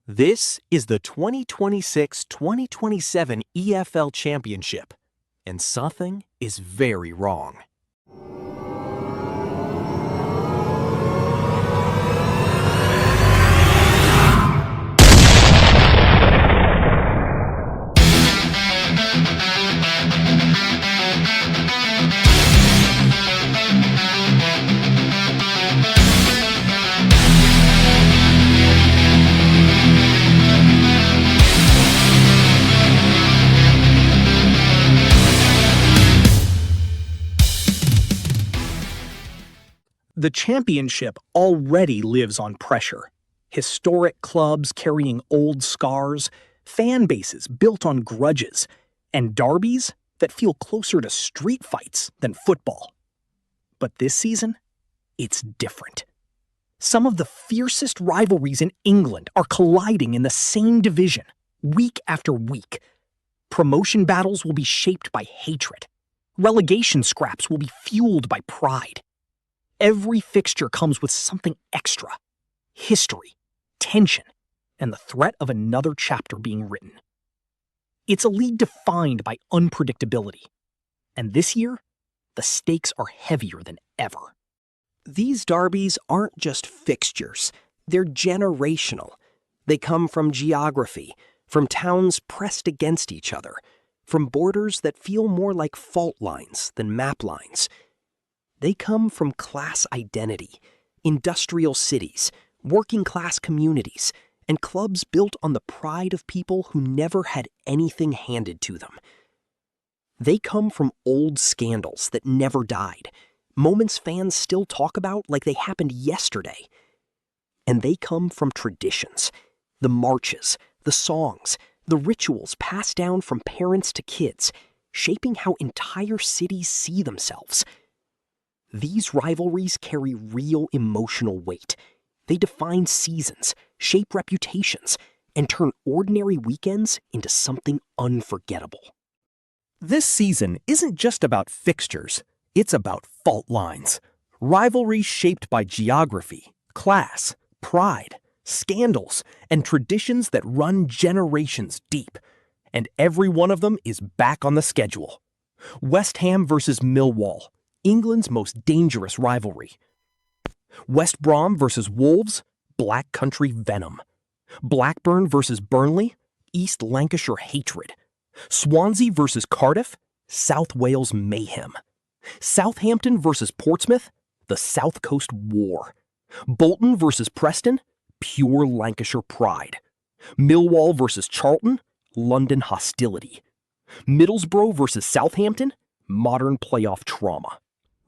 This is the 2026-2027 EFL Championship, and something is very wrong. The championship already lives on pressure. Historic clubs carrying old scars, fan bases built on grudges, and derbies that feel closer to street fights than football. But this season, it's different. Some of the fiercest rivalries in England are colliding in the same division, week after week. Promotion battles will be shaped by hatred. Relegation scraps will be fueled by pride. Every fixture comes with something extra: history, tension, and the threat of another chapter being written. It's a league defined by unpredictability. And this year, the stakes are heavier than ever. These derbies aren't just fixtures, they're generational. They come from geography, from towns pressed against each other, from borders that feel more like fault lines than map lines. They come from class identity, industrial cities, working-class communities, and clubs built on the pride of people who never had anything handed to them. They come from old scandals that never died, moments fans still talk about like they happened yesterday. And they come from traditions, the marches, the songs, the rituals passed down from parents to kids, shaping how entire cities see themselves. These rivalries carry real emotional weight. They define seasons, shape reputations, and turn ordinary weekends into something unforgettable. This season isn't just about fixtures, it's about fault lines. Rivalries shaped by geography, class, pride, scandals, and traditions that run generations deep. And every one of them is back on the schedule. West Ham versus Millwall, England's most dangerous rivalry. West Brom versus Wolves, Black Country venom. Blackburn versus Burnley, East Lancashire hatred. Swansea versus Cardiff, South Wales mayhem. Southampton versus Portsmouth, the South Coast war. Bolton versus Preston, pure Lancashire pride. Millwall versus Charlton, London hostility. Middlesbrough versus Southampton, modern playoff trauma.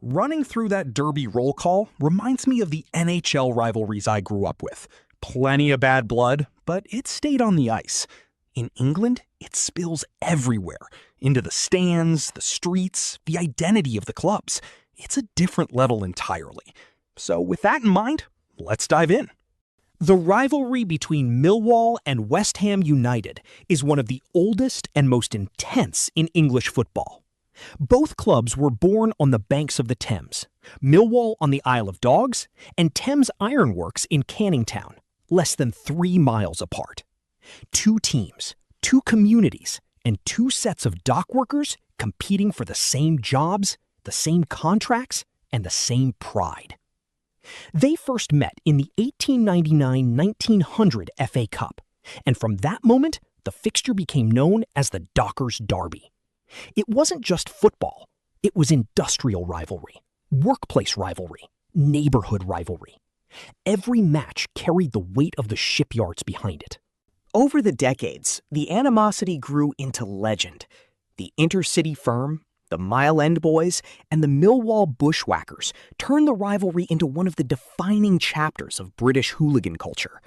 Running through that Derby roll call reminds me of the NHL rivalries I grew up with. Plenty of bad blood, but it stayed on the ice. In England, it spills everywhere, into the stands, the streets, the identity of the clubs. It's a different level entirely. So with that in mind, let's dive in. The rivalry between Millwall and West Ham United is one of the oldest and most intense in English football. Both clubs were born on the banks of the Thames, Millwall on the Isle of Dogs, and Thames Ironworks in Canning Town, less than 3 miles apart. Two teams, two communities, and two sets of dock workers competing for the same jobs, the same contracts, and the same pride. They first met in the 1899-1900 FA Cup, and from that moment, the fixture became known as the Dockers' Derby. It wasn't just football, it was industrial rivalry, workplace rivalry, neighborhood rivalry. Every match carried the weight of the shipyards behind it. Over the decades, the animosity grew into legend. The intercity firm, the Mile End Boys, and the Millwall Bushwhackers turned the rivalry into one of the defining chapters of British hooligan culture.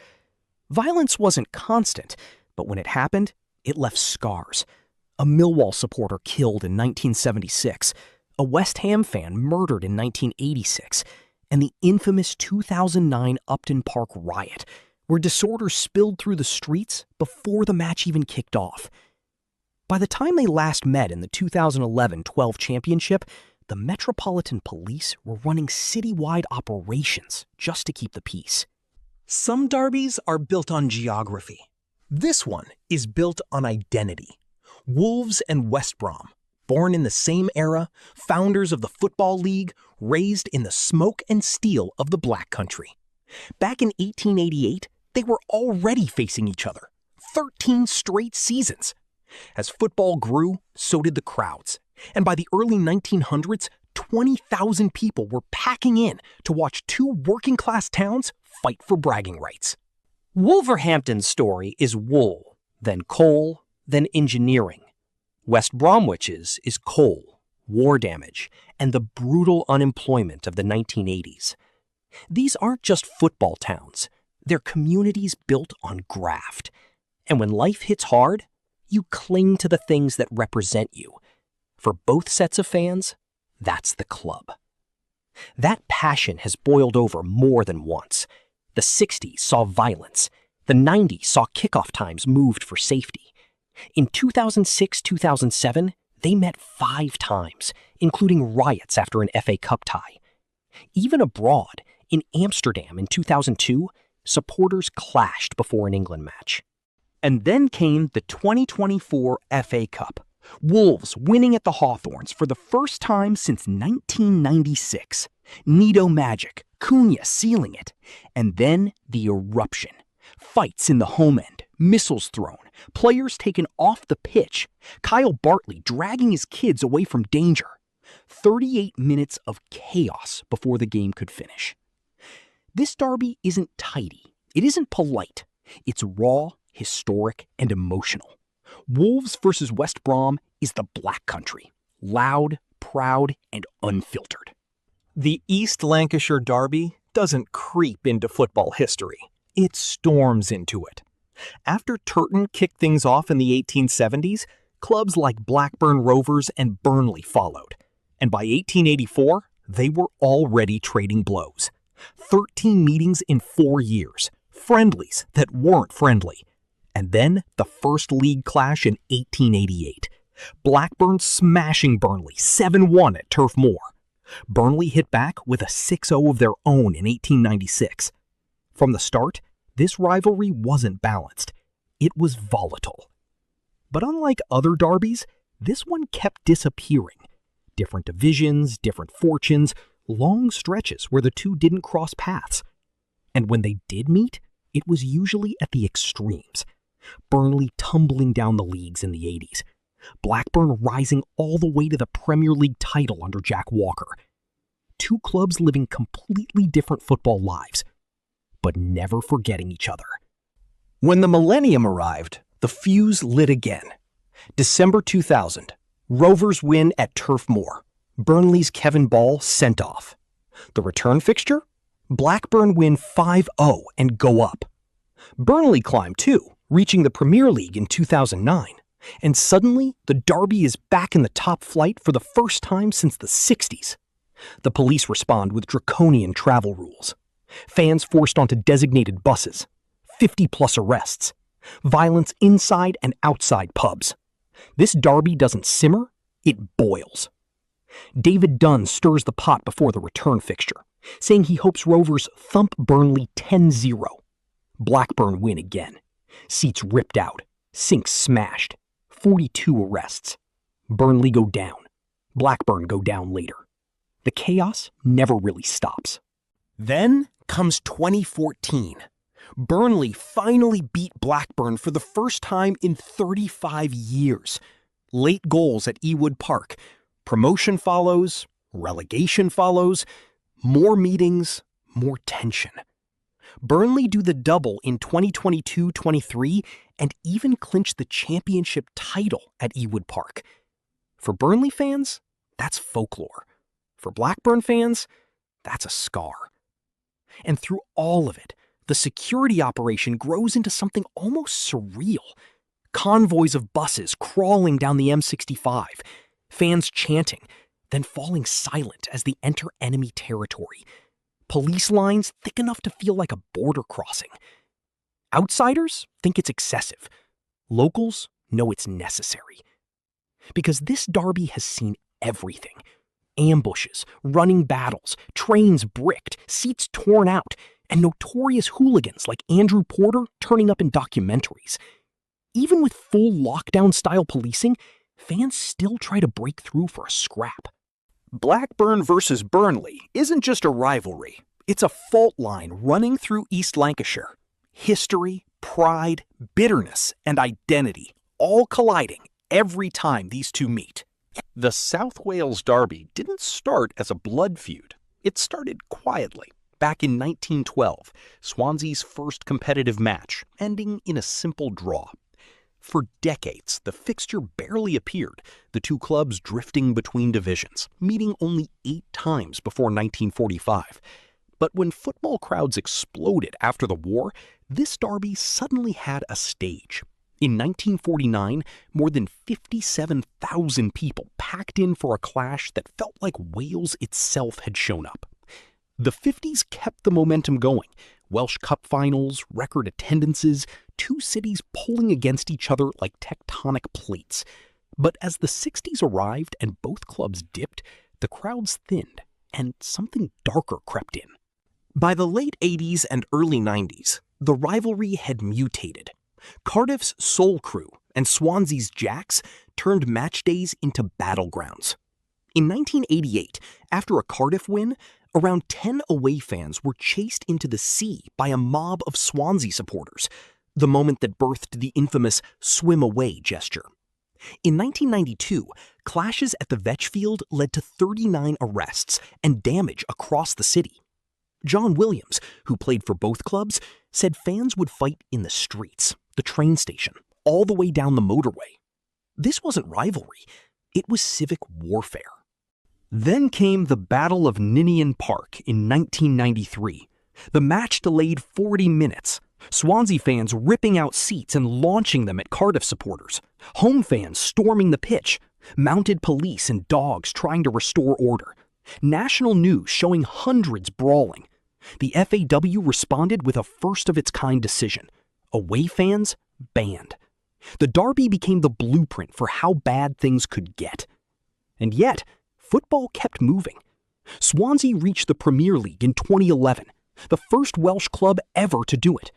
Violence wasn't constant, but when it happened, it left scars. A Millwall supporter killed in 1976, a West Ham fan murdered in 1986, and the infamous 2009 Upton Park riot, where disorder spilled through the streets before the match even kicked off. By the time they last met in the 2011-12 championship, the Metropolitan Police were running citywide operations just to keep the peace. Some derbies are built on geography. This one is built on identity. Wolves and West Brom, born in the same era, founders of the Football League, raised in the smoke and steel of the Black Country. Back in 1888, they were already facing each other. 13 straight seasons. As football grew, so did the crowds. And by the early 1900s, 20,000 people were packing in to watch two working-class towns fight for bragging rights. Wolverhampton's story is wool, then coal, then engineering. West Bromwich's is coal, war damage, and the brutal unemployment of the 1980s. These aren't just football towns. They're communities built on graft. And when life hits hard, you cling to the things that represent you. For both sets of fans, that's the club. That passion has boiled over more than once. The 60s saw violence. The 90s saw kickoff times moved for safety. In 2006-2007, they met 5 times, including riots after an FA Cup tie. Even abroad, in Amsterdam in 2002, supporters clashed before an England match. And then came the 2024 FA Cup. Wolves winning at the Hawthorns for the first time since 1996. Nido magic, Cunha sealing it. And then the eruption. Fights in the home end, missiles thrown, players taken off the pitch, Kyle Bartley dragging his kids away from danger. 38 minutes of chaos before the game could finish. This derby isn't tidy. It isn't polite. It's raw, historic, and emotional. Wolves versus West Brom is the Black Country. Loud, proud, and unfiltered. The East Lancashire derby doesn't creep into football history. It storms into it. After Turton kicked things off in the 1870s, clubs like Blackburn Rovers and Burnley followed. And by 1884, they were already trading blows. 13 meetings in 4 years. Friendlies that weren't friendly. And then the first league clash in 1888. Blackburn smashing Burnley 7-1 at Turf Moor. Burnley hit back with a 6-0 of their own in 1896. From the start, this rivalry wasn't balanced. It was volatile. But unlike other derbies, this one kept disappearing. Different divisions, different fortunes, long stretches where the two didn't cross paths. And when they did meet, it was usually at the extremes. Burnley tumbling down the leagues in the 80s. Blackburn rising all the way to the Premier League title under Jack Walker. Two clubs living completely different football lives, but never forgetting each other. When the millennium arrived, the fuse lit again. December 2000, Rovers win at Turf Moor. Burnley's Kevin Ball sent off. The return fixture? Blackburn win 5-0 and go up. Burnley climb too, reaching the Premier League in 2009. And suddenly, the derby is back in the top flight for the first time since the 60s. The police respond with draconian travel rules. Fans forced onto designated buses. 50-plus arrests. Violence inside and outside pubs. This derby doesn't simmer, it boils. David Dunn stirs the pot before the return fixture, saying he hopes Rovers thump Burnley 10-0. Blackburn win again. Seats ripped out. Sinks smashed. 42 arrests. Burnley go down. Blackburn go down later. The chaos never really stops. Then comes 2014. Burnley finally beat Blackburn for the first time in 35 years. Late goals at Ewood Park. Promotion follows. Relegation follows. More meetings. More tension. Burnley do the double in 2022-23 and even clinch the championship title at Ewood Park. For Burnley fans, that's folklore. For Blackburn fans, that's a scar. And through all of it, the security operation grows into something almost surreal. Convoys of buses crawling down the M65, fans chanting, then falling silent as they enter enemy territory. Police lines thick enough to feel like a border crossing. Outsiders think it's excessive. Locals know it's necessary. Because this derby has seen everything. Ambushes, running battles, trains bricked, seats torn out, and notorious hooligans like Andrew Porter turning up in documentaries. Even with full lockdown-style policing, fans still try to break through for a scrap. Blackburn versus Burnley isn't just a rivalry. It's a fault line running through East Lancashire. History, pride, bitterness, and identity all colliding every time these two meet. The South Wales Derby didn't start as a blood feud. It started quietly. Back in 1912, Swansea's first competitive match, ending in a simple draw. For decades, the fixture barely appeared, the two clubs drifting between divisions, meeting only 8 times before 1945. But when football crowds exploded after the war, this derby suddenly had a stage. In 1949, more than 57,000 people packed in for a clash that felt like Wales itself had shown up. The 50s kept the momentum going. Welsh Cup finals, record attendances, two cities pulling against each other like tectonic plates. But as the 60s arrived and both clubs dipped, the crowds thinned, and something darker crept in. By the late 80s and early 90s, the rivalry had mutated. Cardiff's Soul Crew and Swansea's Jacks turned match days into battlegrounds. In 1988, after a Cardiff win, around 10 away fans were chased into the sea by a mob of Swansea supporters, the moment that birthed the infamous swim away gesture. In 1992, clashes at the Vetchfield led to 39 arrests and damage across the city. John Williams, who played for both clubs, said fans would fight in the streets, the train station, all the way down the motorway. This wasn't rivalry, it was civic warfare. Then came the Battle of Ninian Park in 1993. The match delayed 40 minutes. Swansea fans ripping out seats and launching them at Cardiff supporters. Home fans storming the pitch. Mounted police and dogs trying to restore order. National news showing hundreds brawling. The FAW responded with a first-of-its-kind decision. Away fans banned. The derby became the blueprint for how bad things could get. And yet, football kept moving. Swansea reached the Premier League in 2011, the first Welsh club ever to do it.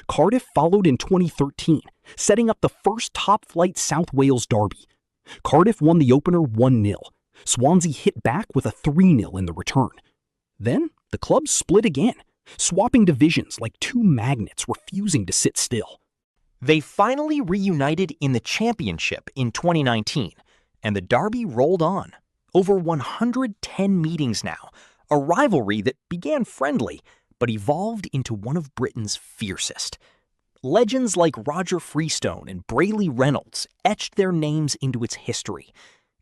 Cardiff followed in 2013, setting up the first top-flight South Wales derby. Cardiff won the opener 1-0. Swansea hit back with a 3-0 in the return. Then, the clubs split again, swapping divisions like two magnets refusing to sit still. They finally reunited in the Championship in 2019, and the derby rolled on. Over 110 meetings now, a rivalry that began friendly but evolved into one of Britain's fiercest. Legends like Roger Freestone and Brayley Reynolds etched their names into its history.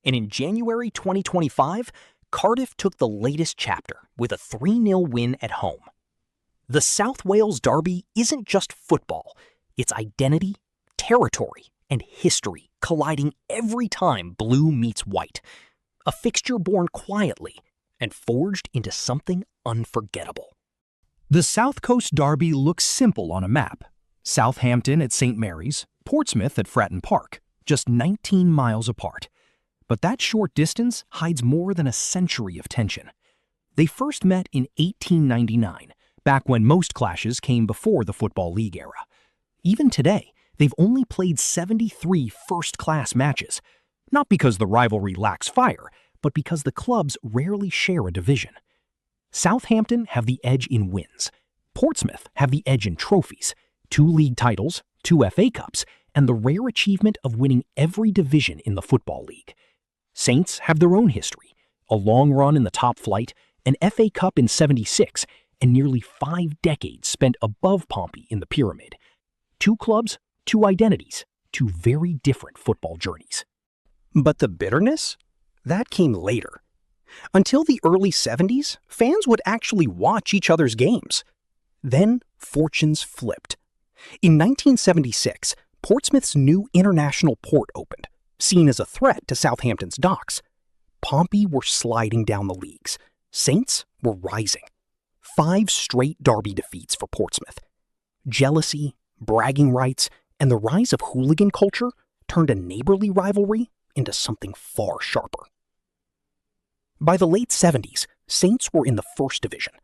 And in January 2025, Cardiff took the latest chapter with a 3-0 win at home. The South Wales Derby isn't just football, it's identity, territory, and history colliding every time blue meets white. A fixture born quietly and forged into something unforgettable. The South Coast Derby looks simple on a map. Southampton at St. Mary's, Portsmouth at Fratton Park, just 19 miles apart. But that short distance hides more than a century of tension. They first met in 1899, back when most clashes came before the Football League era. Even today, they've only played 73 first-class matches, not because the rivalry lacks fire, but because the clubs rarely share a division. Southampton have the edge in wins. Portsmouth have the edge in trophies, 2 league titles, 2 FA Cups, and the rare achievement of winning every division in the Football League. Saints have their own history, a long run in the top flight, an FA Cup in '76, and nearly 5 decades spent above Pompey in the pyramid. 2 clubs, 2 identities, 2 very different football journeys. But the bitterness? That came later. Until the early 70s, fans would actually watch each other's games. Then, fortunes flipped. In 1976, Portsmouth's new international port opened, seen as a threat to Southampton's docks. Pompey were sliding down the leagues. Saints were rising. 5 straight derby defeats for Portsmouth. Jealousy, bragging rights, and the rise of hooligan culture turned a neighborly rivalry into something far sharper. By the late 70s, Saints were in the first division.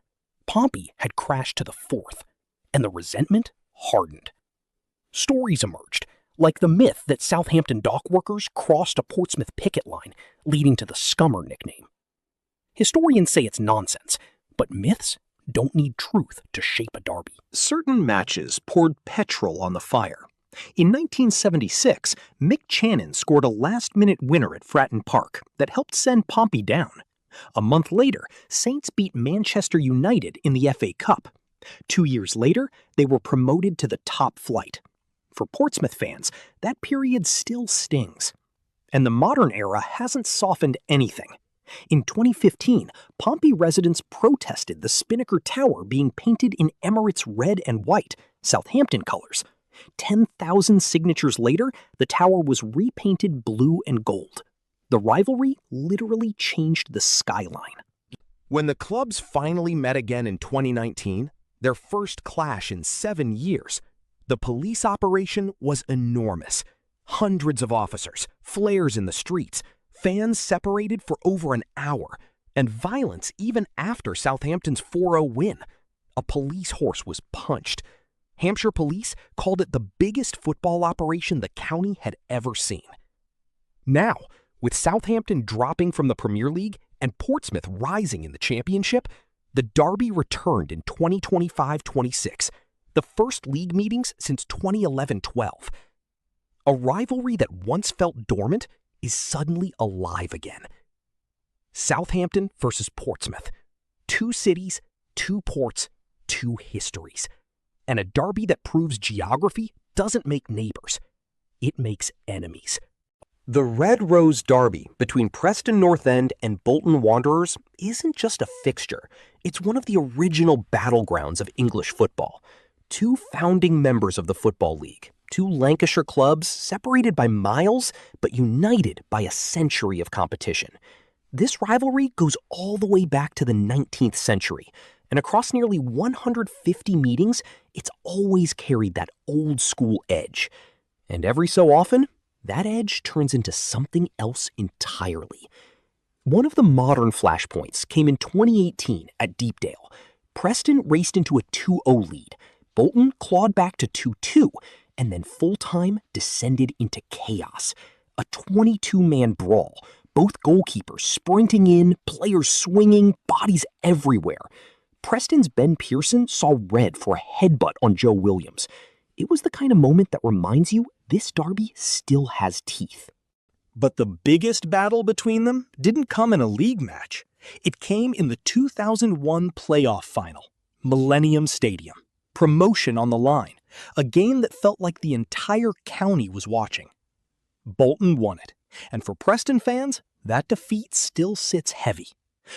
Pompey had crashed to the 4th, and the resentment hardened. Stories emerged, like the myth that Southampton dock workers crossed a Portsmouth picket line, leading to the Scummer nickname. Historians say it's nonsense, but myths don't need truth to shape a derby. Certain matches poured petrol on the fire. In 1976, Mick Channon scored a last-minute winner at Fratton Park that helped send Pompey down. A month later, Saints beat Manchester United in the FA Cup. 2 years later, they were promoted to the top flight. For Portsmouth fans, that period still stings. And the modern era hasn't softened anything. In 2015, Pompey residents protested the Spinnaker Tower being painted in Emirates red and white, Southampton colors. 10,000 signatures later, the tower was repainted blue and gold. The rivalry literally changed the skyline. When the clubs finally met again in 2019, their first clash in 7 years, the police operation was enormous. Hundreds of officers, flares in the streets, fans separated for over an hour, and violence even after Southampton's 4-0 win. A police horse was punched. Hampshire police called it the biggest football operation the county had ever seen. Now, with Southampton dropping from the Premier League and Portsmouth rising in the Championship, the derby returned in 2025-26, the first league meetings since 2011-12. A rivalry that once felt dormant is suddenly alive again. Southampton versus Portsmouth. 2 cities, 2 ports, 2 histories. And a derby that proves geography doesn't make neighbors. It makes enemies. The Red Rose Derby between Preston North End and Bolton Wanderers isn't just a fixture. It's one of the original battlegrounds of English football. 2 founding members of the Football League, 2 Lancashire clubs separated by miles but united by a century of competition. This rivalry goes all the way back to the 19th century, and across nearly 150 meetings, it's always carried that old-school edge. And every so often, that edge turns into something else entirely. One of the modern flashpoints came in 2018 at Deepdale. Preston raced into a 2-0 lead. Bolton clawed back to 2-2, and then full-time descended into chaos. A 22-man brawl, both goalkeepers sprinting in, players swinging, bodies everywhere. Preston's Ben Pearson saw red for a headbutt on Joe Williams. It was the kind of moment that reminds you this derby still has teeth. But the biggest battle between them didn't come in a league match. It came in the 2001 playoff final, Millennium Stadium. Promotion on the line, a game that felt like the entire county was watching. Bolton won it, and for Preston fans, that defeat still sits heavy.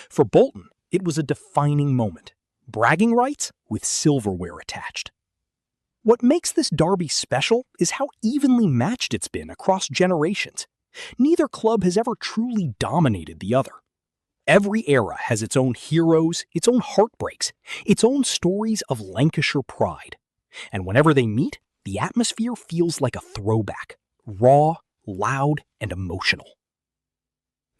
For Bolton, it was a defining moment. Bragging rights with silverware attached. What makes this derby special is how evenly matched it's been across generations. Neither club has ever truly dominated the other. Every era has its own heroes, its own heartbreaks, its own stories of Lancashire pride. And whenever they meet, the atmosphere feels like a throwback, raw, loud, and emotional.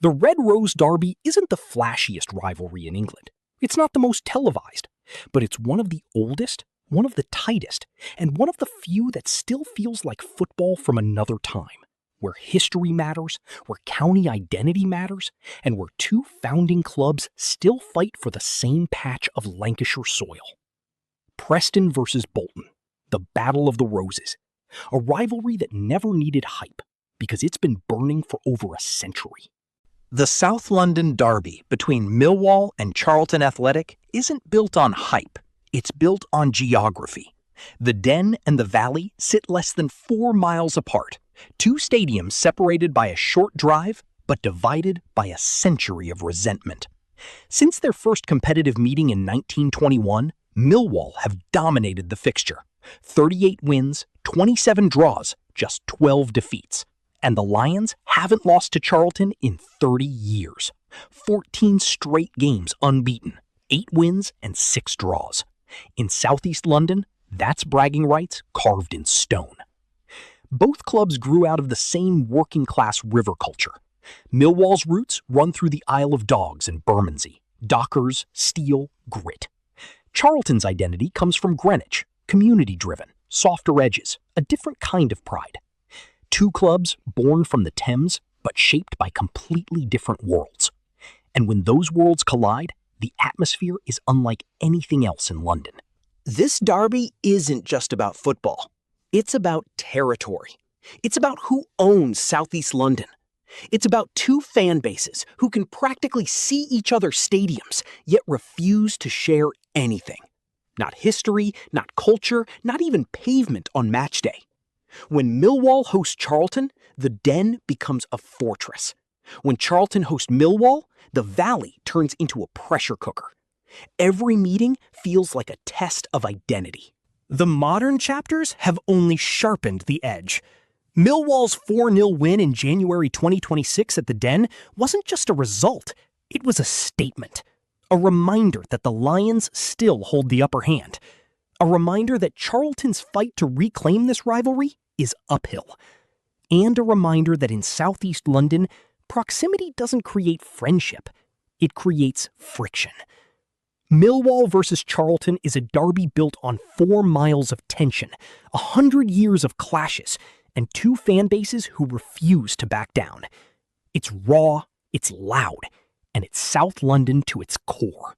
The Red Rose Derby isn't the flashiest rivalry in England. It's not the most televised, but it's one of the oldest, one of the tightest, and one of the few that still feels like football from another time. Where history matters, where county identity matters, and where 2 founding clubs still fight for the same patch of Lancashire soil. Preston versus Bolton, the Battle of the Roses, a rivalry that never needed hype because it's been burning for over a century. The South London derby between Millwall and Charlton Athletic isn't built on hype, it's built on geography. The Den and the Valley sit less than 4 miles apart. 2 stadiums separated by a short drive, but divided by a century of resentment. Since their first competitive meeting in 1921, Millwall have dominated the fixture. 38 wins, 27 draws, just 12 defeats. And the Lions haven't lost to Charlton in 30 years. 14 straight games unbeaten, 8 wins and 6 draws. In Southeast London, that's bragging rights carved in stone. Both clubs grew out of the same working-class river culture. Millwall's roots run through the Isle of Dogs and Bermondsey, dockers, steel, grit. Charlton's identity comes from Greenwich, community-driven, softer edges, a different kind of pride. Two clubs born from the Thames, but shaped by completely different worlds. And when those worlds collide, the atmosphere is unlike anything else in London. This derby isn't just about football. It's about territory. It's about who owns Southeast London. It's about two fan bases who can practically see each other's stadiums, yet refuse to share anything. Not history, not culture, not even pavement on match day. When Millwall hosts Charlton, the Den becomes a fortress. When Charlton hosts Millwall, the Valley turns into a pressure cooker. Every meeting feels like a test of identity. The modern chapters have only sharpened the edge. Millwall's 4-0 win in January 2026 at the Den wasn't just a result, it was a statement. A reminder that the Lions still hold the upper hand. A reminder that Charlton's fight to reclaim this rivalry is uphill. And a reminder that in Southeast London, proximity doesn't create friendship, it creates friction. Millwall versus Charlton is a derby built on 4 miles of tension, 100 years of clashes, and two fan bases who refuse to back down. It's raw, it's loud, and it's South London to its core.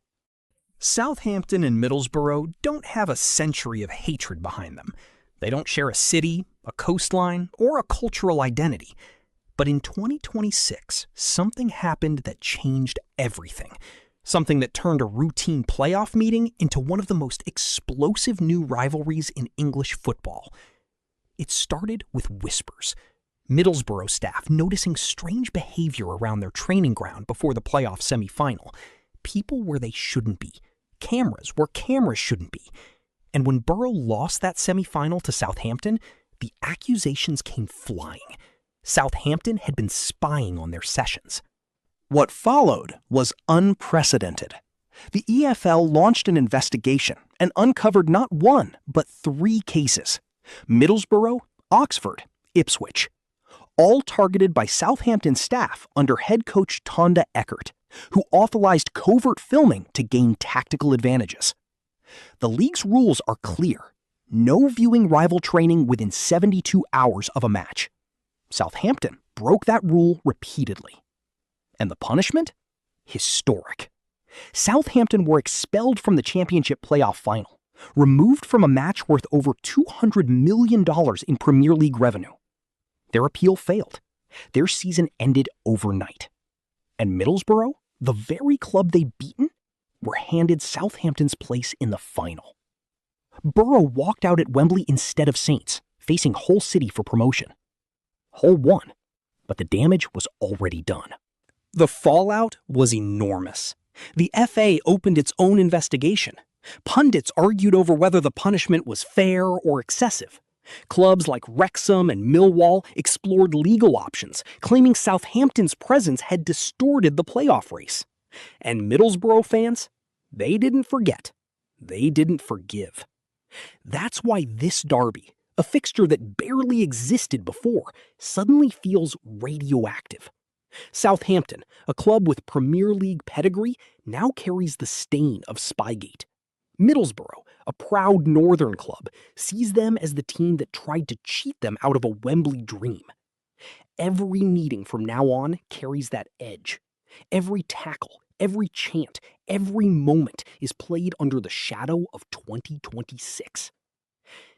Southampton and Middlesbrough don't have a century of hatred behind them. They don't share a city, a coastline, or a cultural identity. But in 2026, something happened that changed everything. Something that turned a routine playoff meeting into one of the most explosive new rivalries in English football. It started with whispers. Middlesbrough staff noticing strange behavior around their training ground before the playoff semi-final. People where they shouldn't be. Cameras where cameras shouldn't be. And when Borough lost that semi-final to Southampton, the accusations came flying. Southampton had been spying on their sessions. What followed was unprecedented. The EFL launched an investigation and uncovered not one, but 3 cases. Middlesbrough, Oxford, Ipswich. All targeted by Southampton staff under head coach Tonda Eckert, who authorized covert filming to gain tactical advantages. The league's rules are clear. No viewing rival training within 72 hours of a match. Southampton broke that rule repeatedly. And the punishment? Historic. Southampton were expelled from the Championship playoff final, removed from a match worth over $200 million in Premier League revenue. Their appeal failed. Their season ended overnight. And Middlesbrough, the very club they'd beaten, were handed Southampton's place in the final. Borough walked out at Wembley instead of Saints, facing Hull City for promotion. Hull won, but the damage was already done. The fallout was enormous. The FA opened its own investigation. Pundits argued over whether the punishment was fair or excessive. Clubs like Wrexham and Millwall explored legal options, claiming Southampton's presence had distorted the playoff race. And Middlesbrough fans, they didn't forget. They didn't forgive. That's why this derby, a fixture that barely existed before, suddenly feels radioactive. Southampton, a club with Premier League pedigree, now carries the stain of Spygate. Middlesbrough, a proud northern club, sees them as the team that tried to cheat them out of a Wembley dream. Every meeting from now on carries that edge. Every tackle, every chant, every moment is played under the shadow of 2026.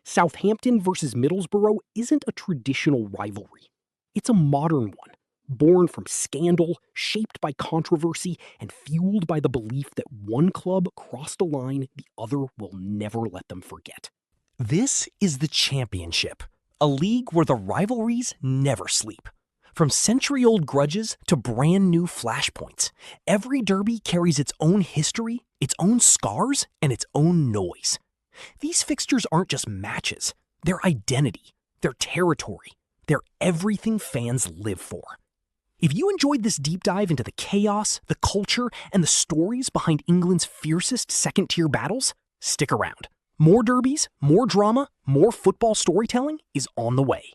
Southampton versus Middlesbrough isn't a traditional rivalry. It's a modern one, born from scandal, shaped by controversy, and fueled by the belief that one club crossed a line the other will never let them forget. This is the Championship, a league where the rivalries never sleep. From century-old grudges to brand-new flashpoints, every derby carries its own history, its own scars, and its own noise. These fixtures aren't just matches, they're identity, they're territory, they're everything fans live for. If you enjoyed this deep dive into the chaos, the culture, and the stories behind England's fiercest second-tier battles, stick around. More derbies, more drama, more football storytelling is on the way.